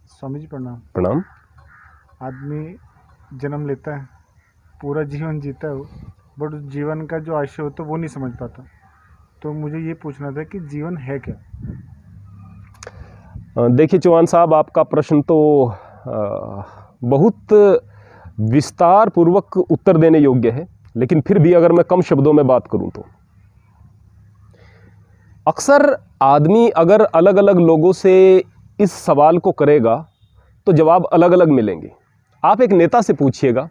स्वामी जी प्रणाम। प्रणाम। आदमी जन्म लेता है, पूरा जीवन जीता है, बट उस जीवन का जो आशय होता है वो नहीं समझ पाता। तो मुझे ये पूछना था कि जीवन है क्या? देखिए चौहान साहब, आपका प्रश्न तो बहुत विस्तार पूर्वक उत्तर देने योग्य है, लेकिन फिर भी अगर मैं कम शब्दों में बात करूं तो अक्सर आदमी अगर अलग अलग लोगों से इस सवाल को करेगा तो जवाब अलग अलग मिलेंगे। आप एक नेता से पूछिएगा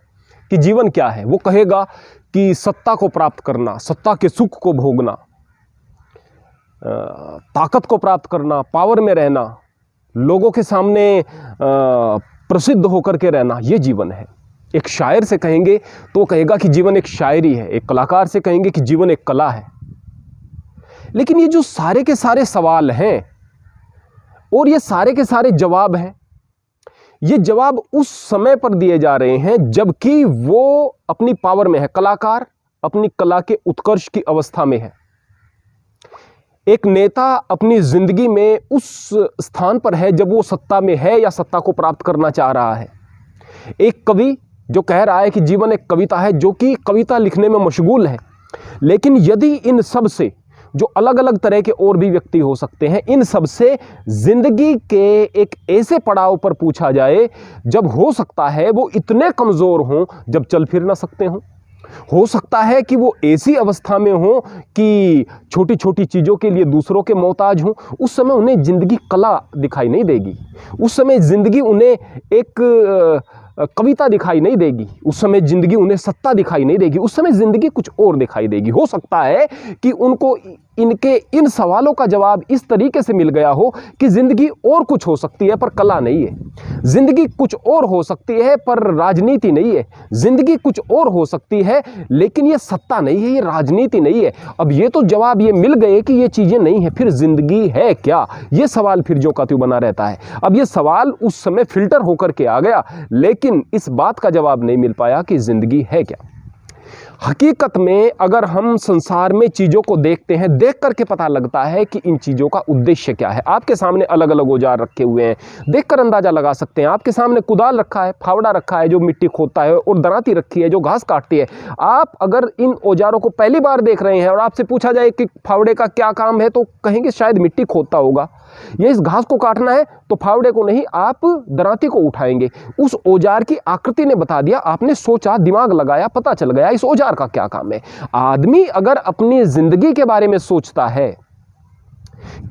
कि जीवन क्या है, वो कहेगा कि सत्ता को प्राप्त करना, सत्ता के सुख को भोगना, ताकत को प्राप्त करना, पावर में रहना, लोगों के सामने प्रसिद्ध होकर के रहना, ये जीवन है। एक शायर से कहेंगे तो वो कहेगा कि जीवन एक शायरी है। एक कलाकार से कहेंगे कि जीवन एक कला है। लेकिन ये जो सारे के सारे सवाल हैं और ये सारे के सारे जवाब हैं, ये जवाब उस समय पर दिए जा रहे हैं जबकि वो अपनी पावर में है। कलाकार अपनी कला के उत्कर्ष की अवस्था में है। एक नेता अपनी जिंदगी में उस स्थान पर है जब वो सत्ता में है या सत्ता को प्राप्त करना चाह रहा है। एक कवि जो कह रहा है कि जीवन एक कविता है, जो कि कविता लिखने में मशगूल है। लेकिन यदि इन सब से, जो अलग अलग तरह के और भी व्यक्ति हो सकते हैं, इन सब से जिंदगी के एक ऐसे पड़ाव पर पूछा जाए जब हो सकता है वो इतने कमज़ोर हों जब चल फिर ना सकते हों, हो सकता है कि वो ऐसी अवस्था में हो कि छोटी छोटी चीज़ों के लिए दूसरों के मोहताज हों, उस समय उन्हें ज़िंदगी कला दिखाई नहीं देगी। उस समय ज़िंदगी उन्हें एक कविता दिखाई नहीं देगी। उस समय ज़िंदगी उन्हें सत्ता दिखाई नहीं देगी। उस समय ज़िंदगी कुछ और दिखाई देगी। हो सकता है कि उनको इनके इन सवालों का जवाब इस तरीके से मिल गया हो कि ज़िंदगी और कुछ हो सकती है पर कला नहीं है। ज़िंदगी कुछ और हो सकती है पर राजनीति नहीं है। ज़िंदगी कुछ और हो सकती है लेकिन ये सत्ता नहीं है, ये राजनीति नहीं है। अब ये तो जवाब ये मिल गए कि ये चीज़ें नहीं है, फिर ज़िंदगी है क्या? ये सवाल फिर जो का त्यों बना रहता है। अब ये सवाल उस समय फिल्टर होकर के आ गया, लेकिन इस बात का जवाब नहीं मिल पाया कि ज़िंदगी है क्या। हकीकत में अगर हम संसार में चीज़ों को देखते हैं, देख करके पता लगता है कि इन चीज़ों का उद्देश्य क्या है। आपके सामने अलग अलग औजार रखे हुए हैं, देखकर अंदाज़ा लगा सकते हैं। आपके सामने कुदाल रखा है, फावड़ा रखा है जो मिट्टी खोदता है, और दराती रखी है जो घास काटती है। आप अगर इन औजारों को पहली बार देख रहे हैं और आपसे पूछा जाए कि फावड़े का क्या काम है, तो कहेंगे शायद मिट्टी खोदता होगा। ये इस घास को काटना है तो फावड़े को नहीं, आप दराती को उठाएंगे। उस औजार की आकृति ने बता दिया, आपने सोचा, दिमाग लगाया, पता चल गया इस औजार का क्या काम है। आदमी अगर अपनी जिंदगी के बारे में सोचता है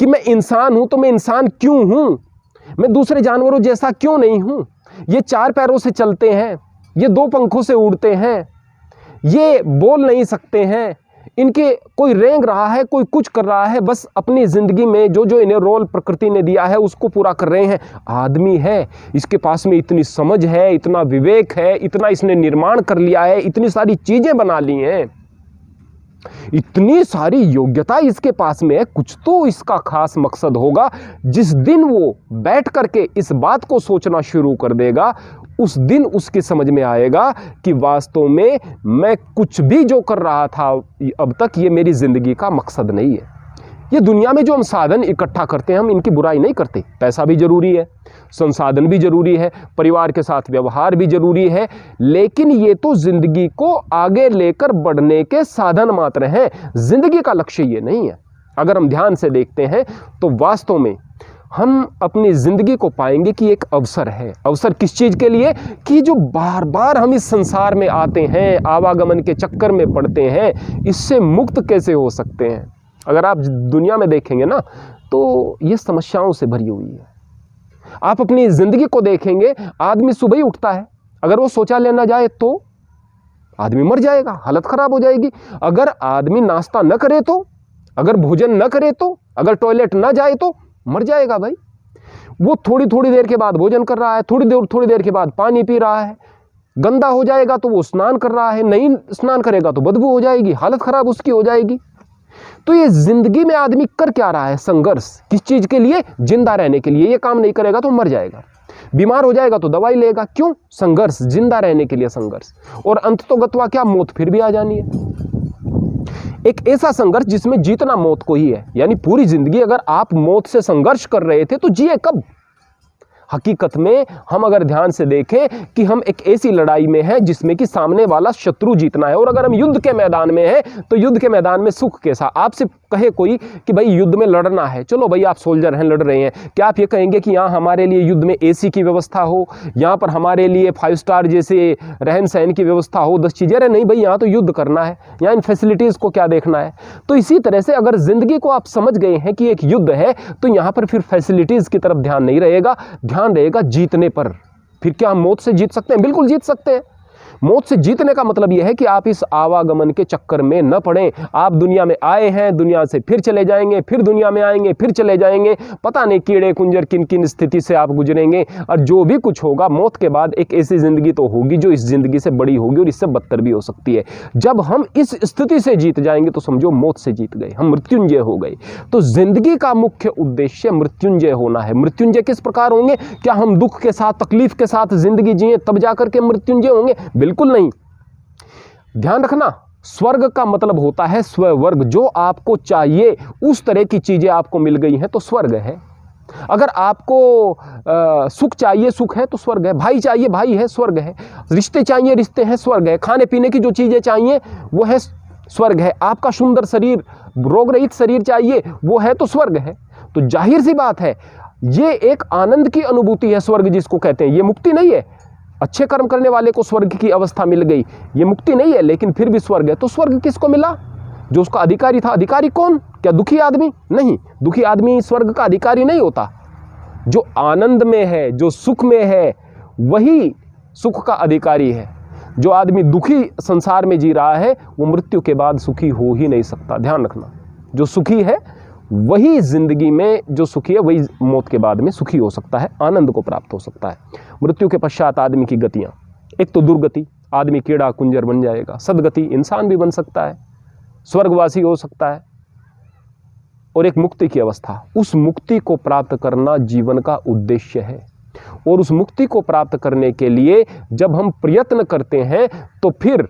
कि मैं इंसान हूं तो मैं इंसान क्यों हूं, मैं दूसरे जानवरों जैसा क्यों नहीं हूं, ये चार पैरों से चलते हैं, ये दो पंखों से उड़ते हैं, ये बोल नहीं सकते हैं, इनके कोई रेंग रहा है, कोई कुछ कर रहा है, बस अपनी ज़िंदगी में जो जो इन्हें रोल प्रकृति ने दिया है उसको पूरा कर रहे हैं। आदमी है, इसके पास में इतनी समझ है, इतना विवेक है, इतना इसने निर्माण कर लिया है, इतनी सारी चीज़ें बना ली हैं, इतनी सारी योग्यता इसके पास में है। कुछ तो इसका खास मकसद होगा। जिस दिन वो बैठ करके इस बात को सोचना शुरू कर देगा, उस दिन उसकी समझ में आएगा कि वास्तव में मैं कुछ भी जो कर रहा था अब तक, ये मेरी ज़िंदगी का मकसद नहीं है। ये दुनिया में जो हम साधन इकट्ठा करते हैं, हम इनकी बुराई नहीं करते। पैसा भी ज़रूरी है, संसाधन भी ज़रूरी है, परिवार के साथ व्यवहार भी ज़रूरी है, लेकिन ये तो ज़िंदगी को आगे लेकर बढ़ने के साधन मात्र हैं। ज़िंदगी का लक्ष्य ये नहीं है। अगर हम ध्यान से देखते हैं तो वास्तव में हम अपनी ज़िंदगी को पाएंगे कि एक अवसर है। अवसर किस चीज़ के लिए? कि जो बार बार हम इस संसार में आते हैं, आवागमन के चक्कर में पड़ते हैं, इससे मुक्त कैसे हो सकते हैं। अगर आप दुनिया में देखेंगे ना तो ये समस्याओं से भरी हुई है। आप अपनी ज़िंदगी को देखेंगे, आदमी सुबह ही उठता है, अगर वो शौचालय ना जाए तो आदमी मर जाएगा, हालत ख़राब हो जाएगी। अगर आदमी नाश्ता न करे तो, अगर भोजन न करे तो, अगर टॉयलेट ना जाए तो मर जाएगा भाई। वो थोड़ी थोड़ी देर के बाद भोजन कर रहा है, थोड़ी देर के बाद पानी पी रहा है, गंदा हो जाएगा तो वो स्नान कर रहा है, नहीं स्नान करेगा तो बदबू हो जाएगी, हालत ख़राब उसकी हो जाएगी। तो ये जिंदगी में आदमी कर क्या रहा है? संघर्ष। किस चीज़ के लिए? जिंदा रहने के लिए। ये काम नहीं करेगा तो मर जाएगा, बीमार हो जाएगा तो दवाई लेगा। क्यों? संघर्ष, जिंदा रहने के लिए संघर्ष। और अंत तो गत्वा क्या, मौत फिर भी आ जानी है। एक ऐसा संघर्ष जिसमें जीतना मौत को ही है। यानी पूरी जिंदगी अगर आप मौत से संघर्ष कर रहे थे तो जिए कब? हकीकत में हम अगर ध्यान से देखें कि हम एक ऐसी लड़ाई में हैं जिसमें कि सामने वाला शत्रु जीतना है, और अगर हम युद्ध के मैदान में हैं तो युद्ध के मैदान में सुख कैसा। आपसे कहे कोई कि भाई युद्ध में लड़ना है, चलो भाई आप सोल्जर हैं, लड़ रहे हैं, क्या आप ये कहेंगे कि यहाँ हमारे लिए युद्ध में एसी की व्यवस्था हो, यहाँ पर हमारे लिए 5 स्टार जैसे रहन सहन की व्यवस्था हो, 10 चीज़ें? अरे नहीं भाई, यहाँ तो युद्ध करना है, यहाँ इन फैसिलिटीज़ को क्या देखना है। तो इसी तरह से अगर ज़िंदगी को आप समझ गए हैं कि एक युद्ध है, तो यहाँ पर फिर फैसिलिटीज़ की तरफ ध्यान नहीं रहेगा, ध्यान रहेगा जीतने पर। फिर क्या हम मौत से जीत सकते हैं? बिल्कुल जीत सकते हैं। मौत से जीतने का मतलब यह है कि आप इस आवागमन के चक्कर में न पड़ें। आप दुनिया में आए हैं, दुनिया से फिर चले जाएंगे, फिर दुनिया में आएंगे, फिर चले जाएंगे, पता नहीं कीड़े कुंजर किन किन स्थिति से आप गुजरेंगे, और जो भी कुछ होगा मौत के बाद एक ऐसी ज़िंदगी तो होगी जो इस ज़िंदगी से बड़ी होगी और इससे बदतर भी हो सकती है। जब हम इस स्थिति से जीत जाएंगे तो समझो मौत से जीत गए, हम मृत्युंजय हो गए। तो ज़िंदगी का मुख्य उद्देश्य मृत्युंजय होना है। मृत्युंजय किस प्रकार होंगे? क्या हम दुख के साथ, तकलीफ के साथ ज़िंदगी जिए तब जाकर के मृत्युंजय होंगे? बिल्कुल नहीं। ध्यान रखना, स्वर्ग का मतलब होता है स्ववर्ग। जो आपको चाहिए उस तरह की चीजें आपको मिल गई हैं तो स्वर्ग है। अगर आपको सुख चाहिए, सुख है तो स्वर्ग है। भाई चाहिए, भाई है, स्वर्ग है। रिश्ते चाहिए, रिश्ते हैं, स्वर्ग है। खाने पीने की जो चीजें चाहिए वो है, स्वर्ग है। आपका सुंदर शरीर, रोग रहित शरीर चाहिए, वो है तो स्वर्ग है। तो जाहिर सी बात है, ये एक आनंद की अनुभूति है स्वर्ग जिसको कहते हैं। ये मुक्ति नहीं है। अच्छे कर्म करने वाले को स्वर्ग की अवस्था मिल गई, ये मुक्ति नहीं है, लेकिन फिर भी स्वर्ग है। तो स्वर्ग किसको मिला? जो उसका अधिकारी था। अधिकारी कौन? क्या दुखी आदमी? नहीं, दुखी आदमी स्वर्ग का अधिकारी नहीं होता। जो आनंद में है, जो सुख में है, वही सुख का अधिकारी है। जो आदमी दुखी संसार में जी रहा है वो मृत्यु के बाद सुखी हो ही नहीं सकता। ध्यान रखना, जो सुखी है वही जिंदगी में, जो सुखी है वही मौत के बाद में सुखी हो सकता है, आनंद को प्राप्त हो सकता है। मृत्यु के पश्चात आदमी की गतियां, एक तो दुर्गति, आदमी कीड़ा कुंजर बन जाएगा। सदगति, इंसान भी बन सकता है, स्वर्गवासी हो सकता है। और एक मुक्ति की अवस्था, उस मुक्ति को प्राप्त करना जीवन का उद्देश्य है। और उस मुक्ति को प्राप्त करने के लिए जब हम प्रयत्न करते हैं तो फिर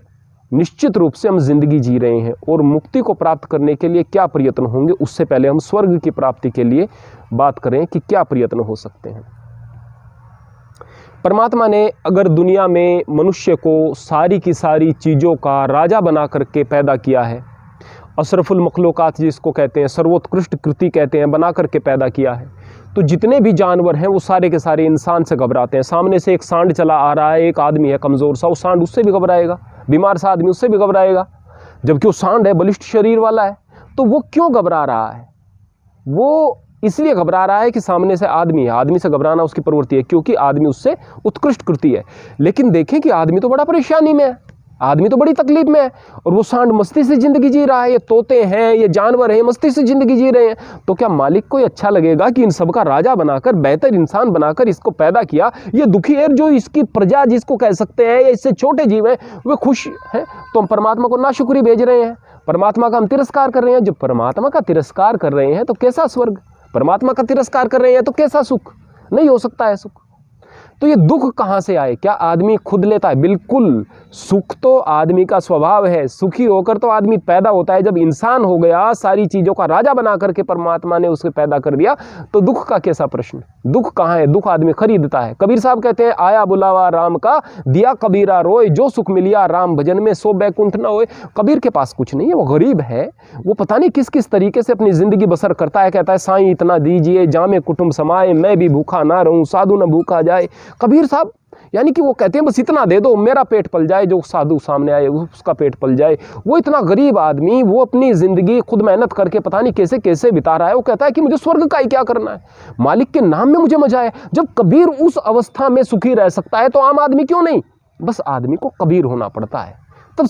निश्चित रूप से हम जिंदगी जी रहे हैं। और मुक्ति को प्राप्त करने के लिए क्या प्रयत्न होंगे, उससे पहले हम स्वर्ग की प्राप्ति के लिए बात करें कि क्या प्रयत्न हो सकते हैं। परमात्मा ने अगर दुनिया में मनुष्य को सारी की सारी चीज़ों का राजा बना करके पैदा किया है, अशरफुल मखलूकात जिसको कहते हैं, सर्वोत्कृष्ट कृति कहते हैं, बना करके पैदा किया है, तो जितने भी जानवर हैं वो सारे के सारे इंसान से घबराते हैं। सामने से एक सांड चला आ रहा है, एक आदमी है कमज़ोर सा, वो सांड उससे भी घबराएगा। बीमार सा आदमी उससे भी घबराएगा, जबकि वो सांड है, बलिष्ठ शरीर वाला है। तो वो क्यों घबरा रहा है? वो इसलिए घबरा रहा है कि सामने से आदमी है, आदमी से घबराना उसकी प्रवृत्ति है, क्योंकि आदमी उससे उत्कृष्ट कृति है। लेकिन देखें कि आदमी तो बड़ा परेशानी में है, आदमी तो बड़ी तकलीफ में है, और वो सांड मस्ती से जिंदगी जी रहा है। ये तोते हैं, ये जानवर हैं, मस्ती से जिंदगी जी रहे हैं। तो क्या मालिक को अच्छा लगेगा कि इन सब का राजा बनाकर, बेहतर इंसान बनाकर इसको पैदा किया? ये दुखी है, जो इसकी प्रजा जिसको कह सकते हैं, या इससे छोटे जीव हैं, वे खुश हैं। तो हम परमात्मा को नाशुक्री भेज रहे हैं, परमात्मा का हम तिरस्कार कर रहे हैं। जब परमात्मा का तिरस्कार कर रहे हैं तो कैसा स्वर्ग? परमात्मा का तिरस्कार कर रहे हैं तो कैसा सुख? नहीं हो सकता है सुख। तो ये दुख कहाँ से आए? क्या आदमी खुद लेता है? बिल्कुल, सुख तो आदमी का स्वभाव है। सुखी होकर तो आदमी पैदा होता है। जब इंसान हो गया, सारी चीज़ों का राजा बना करके परमात्मा ने उसे पैदा कर दिया, तो दुख का कैसा प्रश्न? दुख कहाँ है? दुख आदमी खरीदता है। कबीर साहब कहते हैं, आया बुलावा राम का, दिया कबीरा रोए, जो सुख मिलिया राम भजन में, सो बैकुंठ न होए। कबीर के पास कुछ नहीं है, वो गरीब है, वो पता नहीं किस किस तरीके से अपनी ज़िंदगी बसर करता है। कहता है, साईं इतना दीजिए, जामे कुटुंब समाए, मैं भी भूखा ना रहूं, साधु न भूखा जाए। कबीर साहब यानी कि वो कहते हैं, बस इतना दे दो, मेरा पेट पल जाए, जो साधु सामने आए उसका पेट पल जाए। वो इतना गरीब आदमी, वो अपनी ज़िंदगी खुद मेहनत करके पता नहीं कैसे कैसे बिता रहा है। वो कहता है कि मुझे स्वर्ग का ही क्या करना है, मालिक के नाम में मुझे मजा है। जब कबीर उस अवस्था में सुखी रह सकता है तो आम आदमी क्यों नहीं? बस आदमी को कबीर होना पड़ता है, तब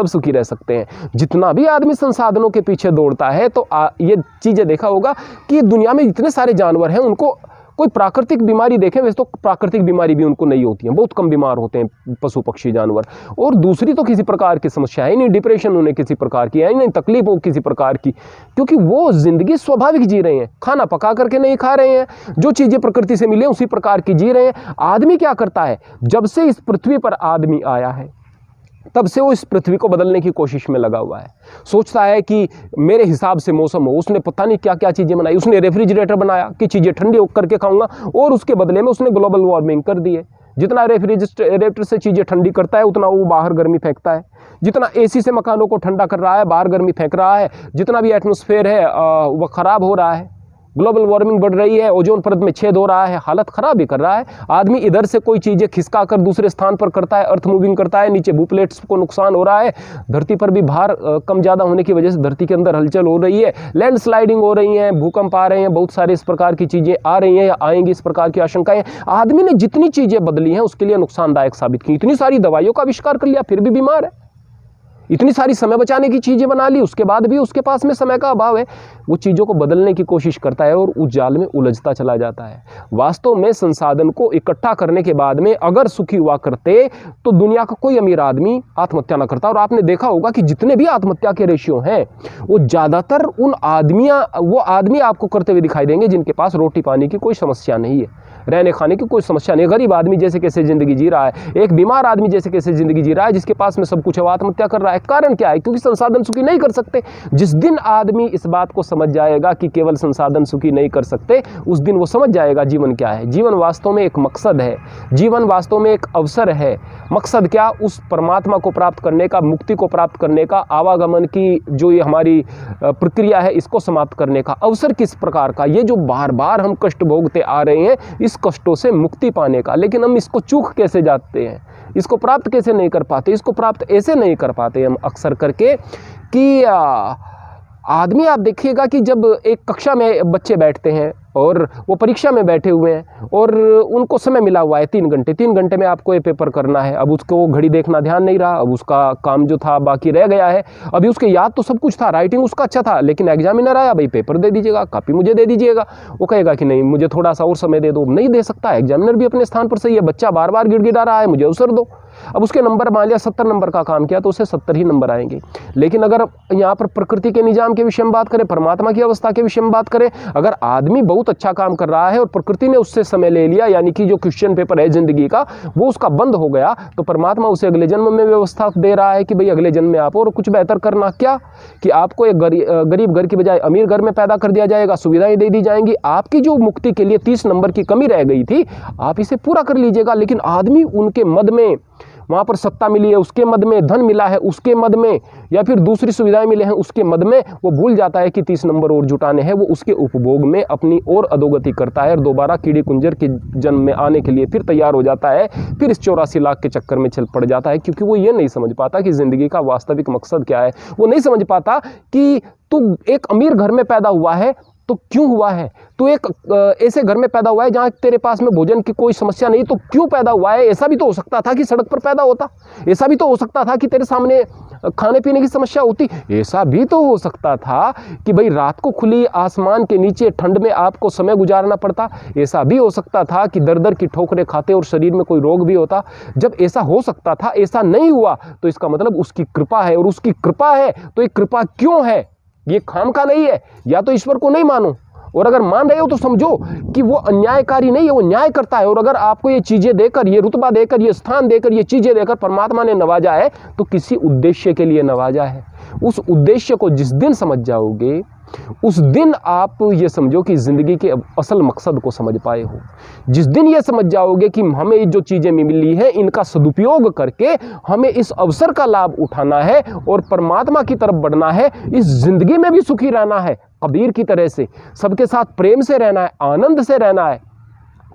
सुखी रह सकते हैं। जितना भी आदमी संसाधनों के पीछे दौड़ता है, तो ये चीज़ें देखा होगा कि दुनिया में इतने सारे जानवर हैं, उनको कोई प्राकृतिक बीमारी देखें, वैसे तो प्राकृतिक बीमारी भी उनको नहीं होती है, बहुत कम बीमार होते हैं पशु पक्षी जानवर। और दूसरी तो किसी प्रकार की समस्या है नहीं, डिप्रेशन उन्हें किसी प्रकार की है नहीं, तकलीफ हो किसी प्रकार की, क्योंकि वो जिंदगी स्वाभाविक जी रहे हैं। खाना पका करके नहीं खा रहे हैं, जो चीज़ें प्रकृति से मिले उसी प्रकार की जी रहे हैं। आदमी क्या करता है? जब से इस पृथ्वी पर आदमी आया है, तब से वो इस पृथ्वी को बदलने की कोशिश में लगा हुआ है। सोचता है कि मेरे हिसाब से मौसम हो। उसने पता नहीं क्या क्या चीज़ें बनाई। उसने रेफ्रिजरेटर बनाया कि चीज़ें ठंडी करके खाऊंगा, और उसके बदले में उसने ग्लोबल वार्मिंग कर दी है। जितना रेफ्रिजरेटर से चीज़ें ठंडी करता है, उतना वो बाहर गर्मी फेंकता है। जितना एसी से मकानों को ठंडा कर रहा है, बाहर गर्मी फेंक रहा है। जितना भी एटमॉस्फेयर है वह ख़राब हो रहा है। ग्लोबल वार्मिंग बढ़ रही है, ओजोन परत में छेद हो रहा है, हालत ख़राब ही कर रहा है। आदमी इधर से कोई चीज़ें खिसका कर दूसरे स्थान पर करता है, अर्थ मूविंग करता है, नीचे भूप्लेट्स को नुकसान हो रहा है। धरती पर भी भार कम ज़्यादा होने की वजह से धरती के अंदर हलचल हो रही है, लैंडस्लाइडिंग हो रही है, भूकंप आ रहे हैं, बहुत सारे इस प्रकार की चीज़ें आ रही हैं या आएंगी, इस प्रकार की आशंकाएं। आदमी ने जितनी चीज़ें बदली हैं उसके लिए नुकसानदायक साबित की। इतनी सारी दवाइयों का आविष्कार कर लिया, फिर भी बीमार है। इतनी सारी समय बचाने की चीज़ें बना ली, उसके बाद भी उसके पास में समय का अभाव है। वो चीज़ों को बदलने की कोशिश करता है और उस जाल में उलझता चला जाता है। वास्तव में संसाधन को इकट्ठा करने के बाद में अगर सुखी हुआ करते तो दुनिया का कोई अमीर आदमी आत्महत्या ना करता। और आपने देखा होगा कि जितने भी आत्महत्या के रेशियो हैं वो ज़्यादातर वो आदमी आपको करते हुए दिखाई देंगे जिनके पास रोटी पानी की कोई समस्या नहीं है, रहने खाने की कोई समस्या नहीं। गरीब आदमी जैसे कैसे ज़िंदगी जी रहा है, एक बीमार आदमी जैसे कैसे ज़िंदगी जी रहा है, जिसके पास में सब कुछ है वो आत्महत्या कर रहा है। कारण क्या है? क्योंकि संसाधन सुखी नहीं कर सकते। जिस दिन आदमी इस बात को समझ जाएगा कि केवल संसाधन सुखी नहीं कर सकते, उस दिन वो समझ जाएगा जीवन क्या है। जीवन वास्तव में एक मकसद है, जीवन वास्तव में एक अवसर है। मकसद क्या? उस परमात्मा को प्राप्त करने का, मुक्ति को प्राप्त करने का, आवागमन की जो ये हमारी प्रक्रिया है इसको समाप्त करने का। अवसर किस प्रकार का? ये जो बार बार हम कष्ट भोगते आ रहे हैं, इस कष्टों से मुक्ति पाने का। लेकिन हम इसको चूक कैसे जाते हैं, इसको प्राप्त कैसे नहीं कर पाते? इसको प्राप्त ऐसे नहीं कर पाते हम अक्सर करके कि आदमी, आप देखिएगा कि जब एक कक्षा में बच्चे बैठते हैं और वो परीक्षा में बैठे हुए हैं और उनको समय मिला हुआ है 3 घंटे में आपको ये पेपर करना है। अब उसको घड़ी देखना ध्यान नहीं रहा, अब उसका काम जो था बाकी रह गया है। अभी उसके याद तो सब कुछ था, राइटिंग उसका अच्छा था, लेकिन एग्जामिनर आया, भाई पेपर दे दीजिएगा, कॉपी मुझे दे दीजिएगा। वो कहेगा कि नहीं, मुझे थोड़ा सा और समय दे दो। नहीं दे सकता। एग्जामिनर भी अपने स्थान पर सही है, बच्चा बार बार गिड़गिड़ा रहा है, मुझे अवसर दो। अब उसके नंबर मान लिया 70 नंबर का काम किया तो उसे 70 ही नंबर आएंगे। लेकिन अगर यहाँ पर प्रकृति के निजाम के विषय में बात करें, परमात्मा की अवस्था के विषय में बात करें, अगर आदमी बहुत अच्छा काम कर रहा है और प्रकृति ने उससे समय ले लिया, यानी कि जो क्वेश्चन पेपर है जिंदगी का वो उसका बंद हो गया, तो परमात्मा उसे अगले जन्म में व्यवस्था दे रहा है कि भाई अगले जन्म में आप और कुछ बेहतर करना। क्या कि आपको एक गरीब घर की बजाय अमीर घर में पैदा कर दिया जाएगा, सुविधाएं दे दी जाएंगी। आपकी जो मुक्ति के लिए 30 नंबर की कमी रह गई थी, आप इसे पूरा कर लीजिएगा। लेकिन आदमी उनके मद में, वहाँ पर सत्ता मिली है उसके मद में, धन मिला है उसके मद में, या फिर दूसरी सुविधाएं मिले हैं उसके मद में, वो भूल जाता है कि 30 नंबर और जुटाने हैं। वो उसके उपभोग में अपनी और अधोगति करता है और दोबारा कीड़े कुंजर के जन्म में आने के लिए फिर तैयार हो जाता है, फिर इस 84 लाख के चक्कर में चल पड़ जाता है। क्योंकि वो ये नहीं समझ पाता कि ज़िंदगी का वास्तविक मकसद क्या है। वो नहीं समझ पाता कि तू एक अमीर घर में पैदा हुआ है तो क्यों हुआ है, तो एक ऐसे घर में पैदा हुआ है जहाँ तेरे पास में भोजन की कोई समस्या नहीं, तो क्यों पैदा हुआ है? ऐसा भी तो हो सकता था कि सड़क पर पैदा होता, ऐसा भी तो हो सकता था कि तेरे सामने खाने पीने की समस्या होती, ऐसा भी तो हो सकता था कि भाई रात को खुली आसमान के नीचे ठंड में आपको समय गुजारना पड़ता, ऐसा भी हो सकता था कि दर दर की ठोकरें खाते और शरीर में कोई रोग भी होता। जब ऐसा हो सकता था, ऐसा नहीं हुआ, तो इसका मतलब उसकी कृपा है, और उसकी कृपा है तो ये कृपा क्यों है? ये खाम का नहीं है। या तो ईश्वर को नहीं मानो, और अगर मान रहे हो तो समझो कि वो अन्यायकारी नहीं है, वो न्याय करता है। और अगर आपको ये चीज़ें देकर, ये रुतबा देकर, ये स्थान देकर, ये चीज़ें देकर परमात्मा ने नवाजा है तो किसी उद्देश्य के लिए नवाजा है। उस उद्देश्य को जिस दिन समझ जाओगे, उस दिन आप ये समझो कि ज़िंदगी के असल मकसद को समझ पाए हो। जिस दिन ये समझ जाओगे कि हमें जो चीज़ें मिली हैं इनका सदुपयोग करके हमें इस अवसर का लाभ उठाना है और परमात्मा की तरफ बढ़ना है, इस ज़िंदगी में भी सुखी रहना है, कबीर की तरह से सबके साथ प्रेम से रहना है, आनंद से रहना है।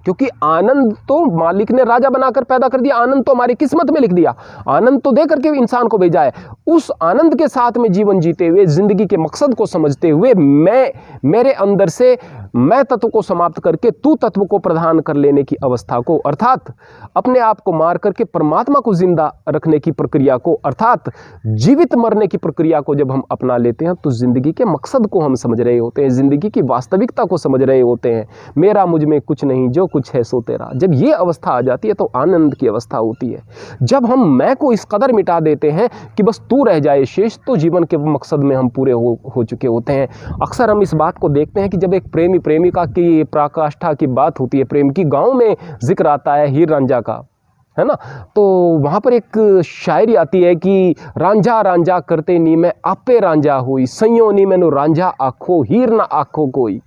क्योंकि आनंद तो मालिक ने राजा बनाकर पैदा कर दिया, आनंद तो हमारी किस्मत में लिख दिया, आनंद तो दे करके इंसान को भेजा है। उस आनंद के साथ में जीवन जीते हुए, जिंदगी के मकसद को समझते हुए, मेरे अंदर से मैं तत्व को समाप्त करके तू तत्व को प्रदान कर लेने की अवस्था को, अर्थात अपने आप को मार करके परमात्मा को जिंदा रखने की प्रक्रिया को, अर्थात जीवित मरने की प्रक्रिया को जब हम अपना लेते हैं तो जिंदगी के मकसद को हम समझ रहे होते हैं, जिंदगी की वास्तविकता को समझ रहे होते हैं। मेरा मुझ में कुछ नहीं, जो कुछ है सो तेरा। जब ये अवस्था आ जाती है तो आनंद की अवस्था होती है। जब हम मैं को इस कदर मिटा देते हैं कि बस तू रह जाए शेष, तो जीवन के मकसद में हम पूरे हो चुके होते हैं। अक्सर हम इस बात को देखते हैं कि जब एक प्रेमी प्रेमिका की पराकाष्ठा की बात होती है, प्रेम की, गाँव में जिक्र आता है हीर रांझा का, है ना। तो वहाँ पर एक शायरी आती है कि रांझा रांझा करते नी मैं आपे रांझा हुई, सैयों नी मैनू रांझा आखो, हीर ना आखो कोई।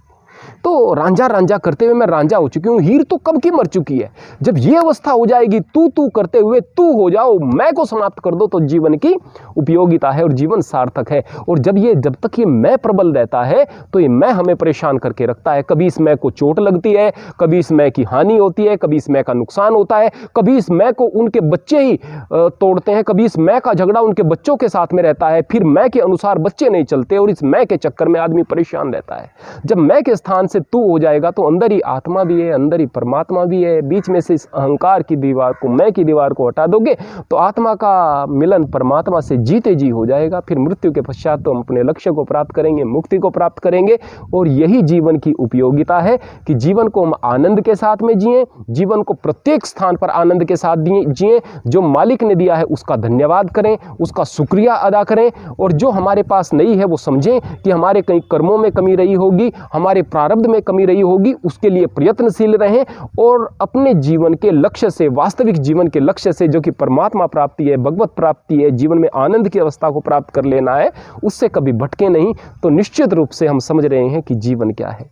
तो रांझा रांझा करते हुए मैं रांझा हो चुकी हूँ, हीर तो कब की मर चुकी है। जब ये अवस्था हो जाएगी, तू करते हुए तू हो जाओ, मैं को समाप्त कर दो, तो जीवन की उपयोगिता है और जीवन सार्थक है। और जब तक ये मैं प्रबल रहता है तो ये मैं हमें परेशान करके रखता है। कभी इस मैं को चोट लगती है, कभी इस मैं की हानि होती है, कभी इस मैं का नुकसान होता है, कभी इस मैं को उनके बच्चे ही तोड़ते हैं, कभी इस मैं का झगड़ा उनके बच्चों के साथ में रहता है, फिर मैं के अनुसार बच्चे नहीं चलते और इस मैं के चक्कर में आदमी परेशान रहता है। जब मैं के स्थान से तू हो जाएगा तो अंदर ही आत्मा भी है, अंदर ही परमात्मा भी है। बीच में से इस अहंकार की दीवार को, मैं की दीवार को हटा दोगे तो आत्मा का मिलन परमात्मा से जीते जी हो जाएगा। फिर मृत्यु के पश्चात तो हम अपने लक्ष्य को प्राप्त करेंगे, मुक्ति को प्राप्त करेंगे। और यही जीवन की उपयोगिता है कि जीवन को हम आनंद के साथ में जिएं, जीवन को प्रत्येक स्थान पर आनंद के साथ जिएं। जो मालिक ने दिया है उसका धन्यवाद करें, उसका शुक्रिया अदा करें। और जो हमारे पास नहीं है वो समझें कि हमारे कई कर्मों में कमी रही होगी, हमारे प्रारब्ध में कमी रही होगी, उसके लिए प्रयत्नशील रहें और अपने जीवन के लक्ष्य से, वास्तविक जीवन के लक्ष्य से, जो कि परमात्मा प्राप्ति है, भगवत प्राप्ति है, जीवन में आनंद की अवस्था को प्राप्त कर लेना है, उससे कभी भटके नहीं। तो निश्चित रूप से हम समझ रहे हैं कि जीवन क्या है।